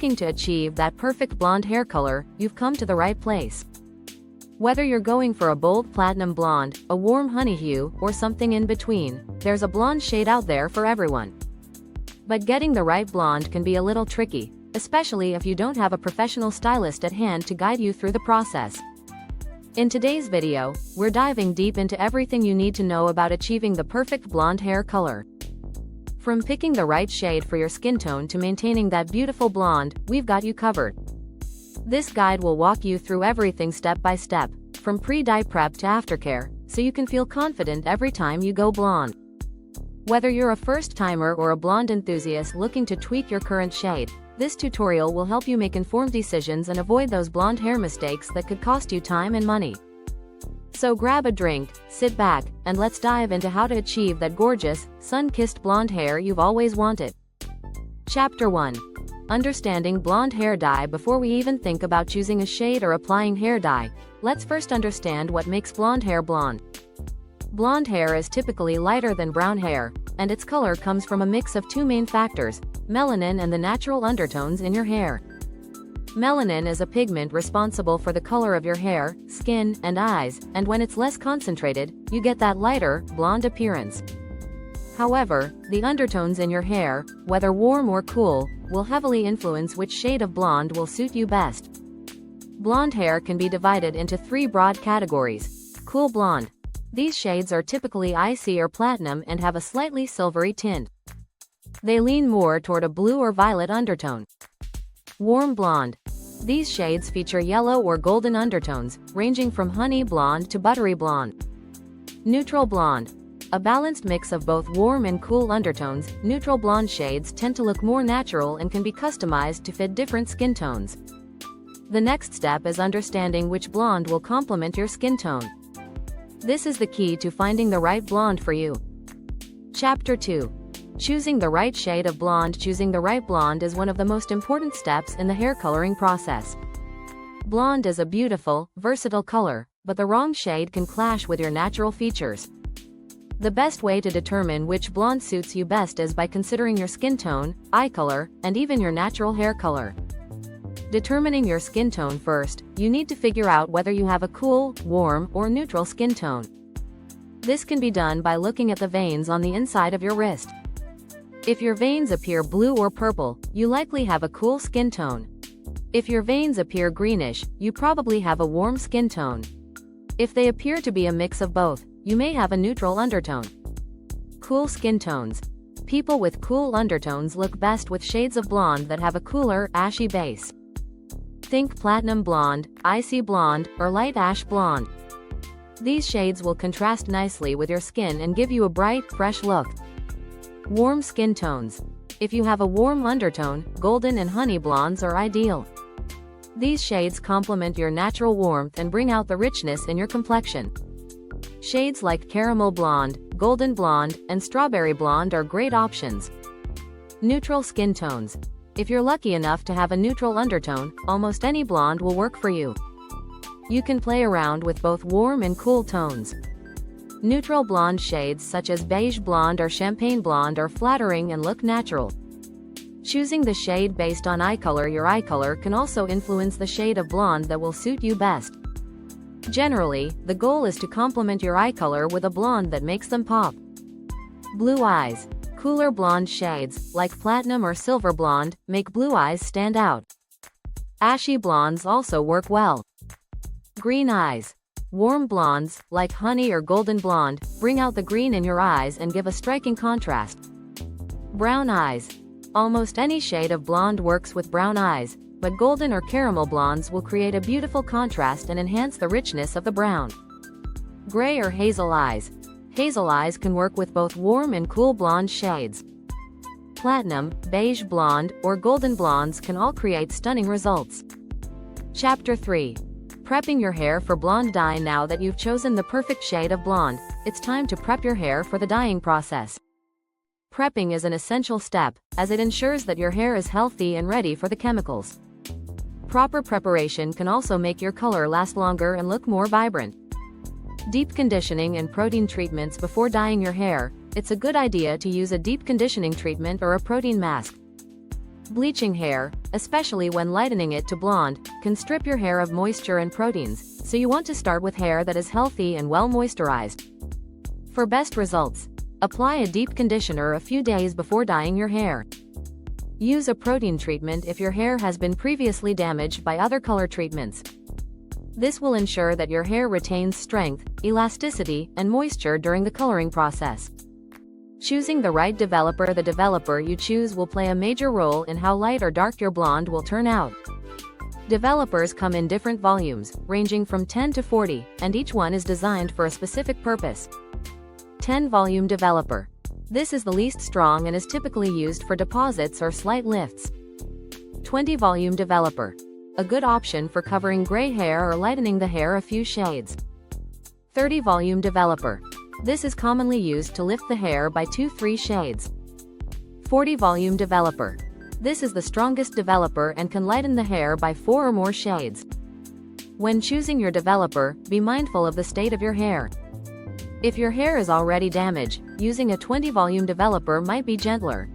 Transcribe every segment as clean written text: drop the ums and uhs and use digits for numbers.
looking to achieve that perfect blonde hair color, you've come to the right place. Whether you're going for a bold platinum blonde, a warm honey hue, or something in between, there's a blonde shade out there for everyone. But getting the right blonde can be a little tricky, especially if you don't have a professional stylist at hand to guide you through the process. In today's video, we're diving deep into everything you need to know about achieving the perfect blonde hair color. From picking the right shade for your skin tone to maintaining that beautiful blonde, we've got you covered. This guide will walk you through everything step by step, from pre-dye prep to aftercare, so you can feel confident every time you go blonde. Whether you're a first-timer or a blonde enthusiast looking to tweak your current shade, this tutorial will help you make informed decisions and avoid those blonde hair mistakes that could cost you time and money. So grab a drink, sit back, and let's dive into how to achieve that gorgeous, sun-kissed blonde hair you've always wanted. Chapter 1. Understanding blonde hair dye. Before we even think about choosing a shade or applying hair dye, let's first understand what makes blonde hair blonde. Blonde hair is typically lighter than brown hair, and its color comes from a mix of two main factors: melanin and the natural undertones in your hair. Melanin is a pigment responsible for the color of your hair, skin, and eyes, and when it's less concentrated, you get that lighter, blonde appearance. However, the undertones in your hair, whether warm or cool, will heavily influence which shade of blonde will suit you best. Blonde hair can be divided into three broad categories. Cool blonde. These shades are typically icy or platinum and have a slightly silvery tint. They lean more toward a blue or violet undertone. Warm blonde. These shades feature yellow or golden undertones, ranging from honey blonde to buttery blonde. Neutral blonde. A balanced mix of both warm and cool undertones, neutral blonde shades tend to look more natural and can be customized to fit different skin tones. The next step is understanding which blonde will complement your skin tone. This is the key to finding the right blonde for you. Chapter 2. Choosing the right shade of blonde. Choosing the right blonde is one of the most important steps in the hair coloring process. Blonde is a beautiful, versatile color, but the wrong shade can clash with your natural features. The best way to determine which blonde suits you best is by considering your skin tone, eye color, and even your natural hair color. Determining your skin tone first, you need to figure out whether you have a cool, warm, or neutral skin tone. This can be done by looking at the veins on the inside of your wrist. If your veins appear blue or purple, you likely have a cool skin tone. If your veins appear greenish, you probably have a warm skin tone. If they appear to be a mix of both, you may have a neutral undertone. Cool skin tones. People with cool undertones look best with shades of blonde that have a cooler, ashy base. Think platinum blonde, icy blonde, or light ash blonde. These shades will contrast nicely with your skin and give you a bright, fresh look. Warm skin tones. If you have a warm undertone, golden and honey blondes are ideal. These shades complement your natural warmth and bring out the richness in your complexion. Shades like caramel blonde, golden blonde, and strawberry blonde are great options. Neutral skin tones. If you're lucky enough to have a neutral undertone, almost any blonde will work for you. You can play around with both warm and cool tones. Neutral blonde shades such as beige blonde or champagne blonde are flattering and look natural. Choosing the shade based on eye color. Your eye color can also influence the shade of blonde that will suit you best. Generally, the goal is to complement your eye color with a blonde that makes them pop. Blue eyes. Cooler blonde shades, like platinum or silver blonde, make blue eyes stand out. Ashy blondes also work well. Green eyes. Warm blondes, like honey or golden blonde, bring out the green in your eyes and give a striking contrast. Brown eyes. Almost any shade of blonde works with brown eyes, but golden or caramel blondes will create a beautiful contrast and enhance the richness of the brown. Gray or hazel eyes. Hazel eyes can work with both warm and cool blonde shades. Platinum, beige blonde, or golden blondes can all create stunning results. Chapter 3. Prepping your hair for blonde dye. Now that you've chosen the perfect shade of blonde, it's time to prep your hair for the dyeing process. Prepping is an essential step, as it ensures that your hair is healthy and ready for the chemicals. Proper preparation can also make your color last longer and look more vibrant. Deep conditioning and protein treatments. Before dyeing your hair, it's a good idea to use a deep conditioning treatment or a protein mask. Bleaching hair, especially when lightening it to blonde, can strip your hair of moisture and proteins, so you want to start with hair that is healthy and well moisturized. For best results, apply a deep conditioner a few days before dyeing your hair. Use a protein treatment if your hair has been previously damaged by other color treatments. This will ensure that your hair retains strength, elasticity, and moisture during the coloring process. Choosing the right developer. The developer you choose will play a major role in how light or dark your blonde will turn out. Developers come in different volumes, ranging from 10 to 40, and each one is designed for a specific purpose. 10 volume developer. This is the least strong and is typically used for deposits or slight lifts. 20 volume developer. A good option for covering gray hair or lightening the hair a few shades. 30 volume developer. This is commonly used to lift the hair by 2-3 shades. 40 volume developer. This is the strongest developer and can lighten the hair by 4 or more shades. When choosing your developer, be mindful of the state of your hair. If your hair is already damaged, using a 20 volume developer might be gentler.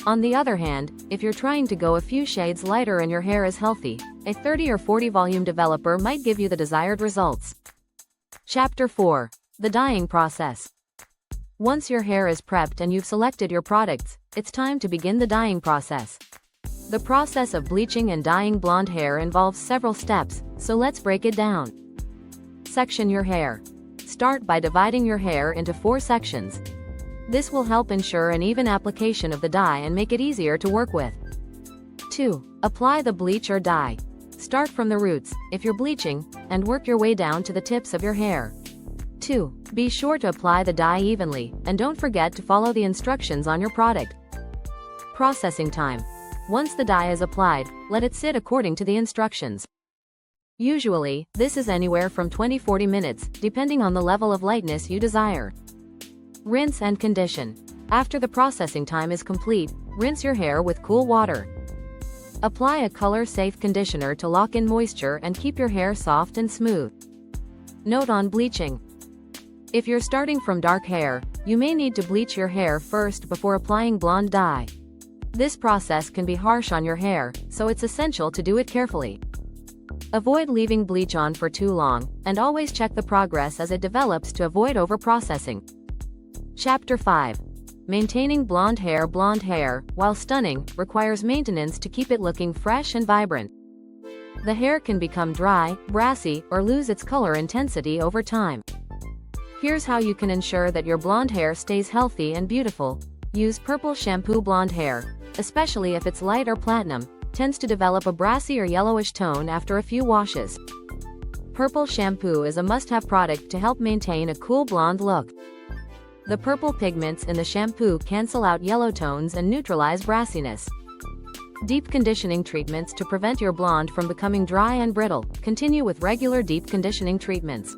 On the other hand, if you're trying to go a few shades lighter and your hair is healthy, a 30 or 40 volume developer might give you the desired results. Chapter 4. The dyeing process. Once your hair is prepped and you've selected your products, it's time to begin the dyeing process. The process of bleaching and dyeing blonde hair involves several steps, so let's break it down. Section your hair. Start by dividing your hair into 4 sections. This will help ensure an even application of the dye and make it easier to work with. 2. Apply the bleach or dye. Start from the roots, if you're bleaching, and work your way down to the tips of your hair. 2. Be sure to apply the dye evenly, and don't forget to follow the instructions on your product. Processing time. Once the dye is applied, let it sit according to the instructions. Usually, this is anywhere from 20-40 minutes, depending on the level of lightness you desire. Rinse and condition. After the processing time is complete, rinse your hair with cool water. Apply a color-safe conditioner to lock in moisture and keep your hair soft and smooth. Note on bleaching. If you're starting from dark hair, you may need to bleach your hair first before applying blonde dye. This process can be harsh on your hair, so it's essential to do it carefully. Avoid leaving bleach on for too long, and always check the progress as it develops to avoid over-processing. Chapter 5. Maintaining blonde hair. Blonde hair, while stunning, requires maintenance to keep it looking fresh and vibrant. The hair can become dry, brassy, or lose its color intensity over time. Here's how you can ensure that your blonde hair stays healthy and beautiful. Use purple shampoo. Blonde hair, especially if it's light or platinum, tends to develop a brassy or yellowish tone after a few washes. Purple shampoo is a must-have product to help maintain a cool blonde look. The purple pigments in the shampoo cancel out yellow tones and neutralize brassiness. Deep conditioning treatments to prevent your blonde from becoming dry and brittle. Continue with regular deep conditioning treatments.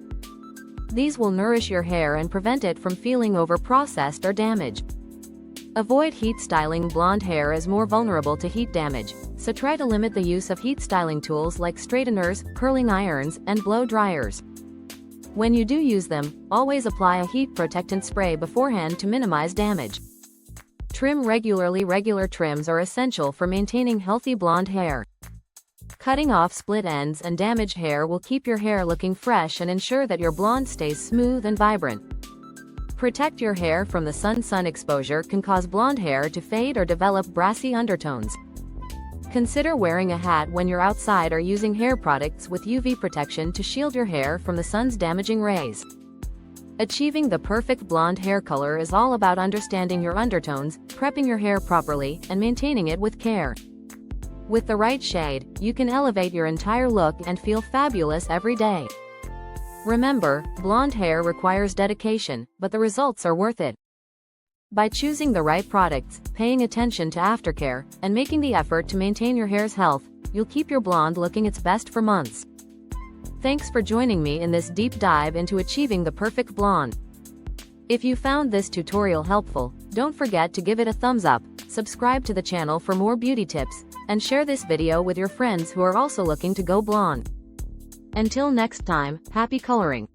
These will nourish your hair and prevent it from feeling over-processed or damaged. Avoid heat styling. Blonde hair is more vulnerable to heat damage, so try to limit the use of heat styling tools like straighteners, curling irons, and blow dryers. When you do use them, always apply a heat protectant spray beforehand to minimize damage. Trim regularly. Regular trims are essential for maintaining healthy blonde hair. Cutting off split ends and damaged hair will keep your hair looking fresh and ensure that your blonde stays smooth and vibrant. Protect your hair from the sun. Sun exposure can cause blonde hair to fade or develop brassy undertones. Consider wearing a hat when you're outside or using hair products with UV protection to shield your hair from the sun's damaging rays. Achieving the perfect blonde hair color is all about understanding your undertones, prepping your hair properly, and maintaining it with care. With the right shade, you can elevate your entire look and feel fabulous every day. Remember, blonde hair requires dedication, but the results are worth it. By choosing the right products, paying attention to aftercare, and making the effort to maintain your hair's health, you'll keep your blonde looking its best for months. Thanks for joining me in this deep dive into achieving the perfect blonde. If you found this tutorial helpful, don't forget to give it a thumbs up, subscribe to the channel for more beauty tips, and share this video with your friends who are also looking to go blonde. Until next time, happy coloring!